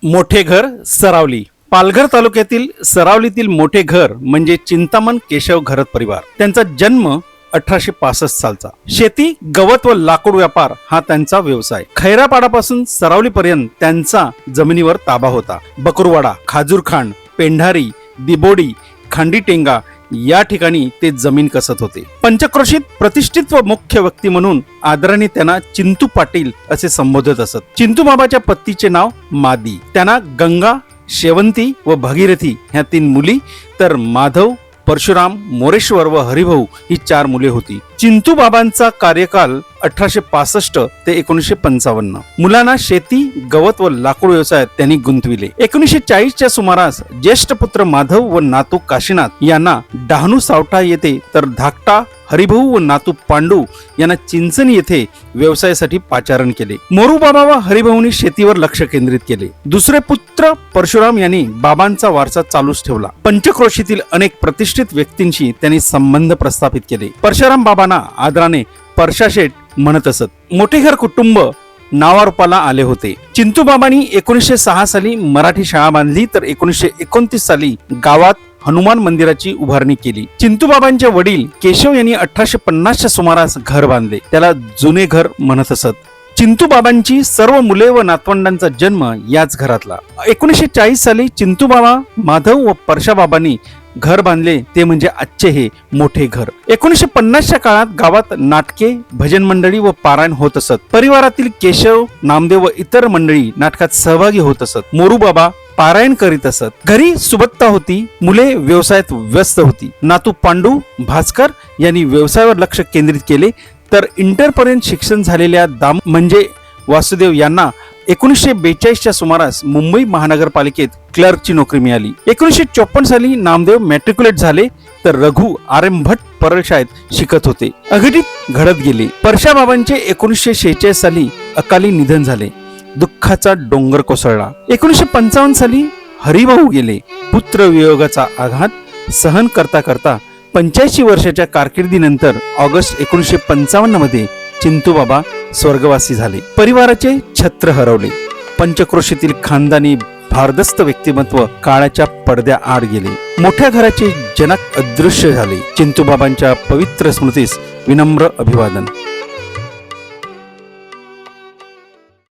मोठे घर सरावली. पालघर तालुक्यातील सरावलीतील मोठे घर म्हणजे चिंतामण केशव घरत परिवार. त्यांचा जन्म 1865 सालचा. शेती, गवत व लाकूड व्यापार हा त्यांचा व्यवसाय. खैरापाडापासून सरावलीपर्यंत त्यांचा जमिनीवर ताबा होता. बकरवाडा, खाजूरखांड, पेंढारी, दिबोडी, खांडीटेंगा या ठिकाणी ते जमीन कसत होते. पंचक्रोशीत प्रतिष्ठित व मुख्य व्यक्ती म्हणून आदराने त्यांना चिंतू पाटील असे संबोधत असत. चिंतू बाबाच्या पत्नीचे नाव मादी. त्यांना गंगा, शेवंती व भगीरथी ह्या 3 मुली तर माधव, परशुराम, मोरेश्वर व हरिभाऊ ही 4 मुले होती. चिंतू बाबांचा कार्यकाल 1865 ते 1955. मुलांना शेती, गवत व लाकूड व्यवसायात त्यांनी गुंतविले. 1940च्या सुमारास ज्येष्ठ पुत्र माधव व नातू काशीनाथ यांना डहाणू सावटा येथे तर धाकटा हरिभाऊ व नातू पांडू यांना चिंचणी येथे व्यवसायासाठी पाचारण केले. मोरूबाबा व हरिभाऊंनी शेतीवर लक्ष केंद्रित केले. दुसरे पुत्र परशुराम यांनी बाबांचा वारसा चालूच ठेवला. पंचक्रोशीतील अनेक प्रतिष्ठित व्यक्तींशी त्यांनी संबंध प्रस्थापित केले. परशुराम बाबांना आदराने परशाशेठ म्हणत असत. मोठे घर कुटुंब नावारूपाला आले होते. चिंतू बाबांनी 1906 साली मराठी शाळा बांधली तर 1929 साली गावात हनुमान मंदिराची उभारणी केली. चिंतू बाबांचे वडील केशव यांनी 1850च्या सुमारास घर बांधले. त्याला जुने घर म्हणत असत. चिंतू बाबांची सर्व मुले व नातवंडांचा जन्म याच घरातला. 1940 साली चिंतू बाबा, माधव व परशा बाबांनी घर बांधले ते म्हणजे आजचे हे मोठे घर. 1950च्या काळात गावात नाटके, भजन मंडळी व पारायण होत असत. परिवारातील केशव, नामदेव व इतर मंडळी नाटकात सहभागी होत असत. मोरूबाबा पारायण करीत असत. घरी सुबत्ता होती. मुले व्यवसायात व्यस्त होती. नातू पांडू, भास्कर यांनी व्यवसायावर लक्ष केंद्रित केले तर इंटरपर्यंत शिक्षण झालेल्या दाम म्हणजे वासुदेव यांना 1942च्या सुमारास मुंबई महानगरपालिकेत क्लर्कची नोकरी मिळाली. 1954 साली नामदेव मॅट्रिक्युलेट झाले तर रघु आर.एम. भट परळशाळेत शिकत होते. अघटित घडत गेले. परशाबाबांचे 1946 साली अकाली निधन झाले. दुःखाचा डोंगर कोसळला. 1955 साली हरिभाऊ गेले. पुत्र वियोगाचा आघात सहन करता करता 85 वर्षाच्या कारकिर्दीनंतर ऑगस्ट 1955 मध्ये चिंतू बाबा स्वर्गवासी झाले. परिवाराचे छत्र हरवले. पंचक्रोशीतील खानदानी भारदस्त व्यक्तिमत्व काळाच्या पडद्या आड गेले. मोठ्या घराचे जनक अदृश्य झाले. चिंतू बाबांच्या पवित्र स्मृतीस विनम्र अभिवादन.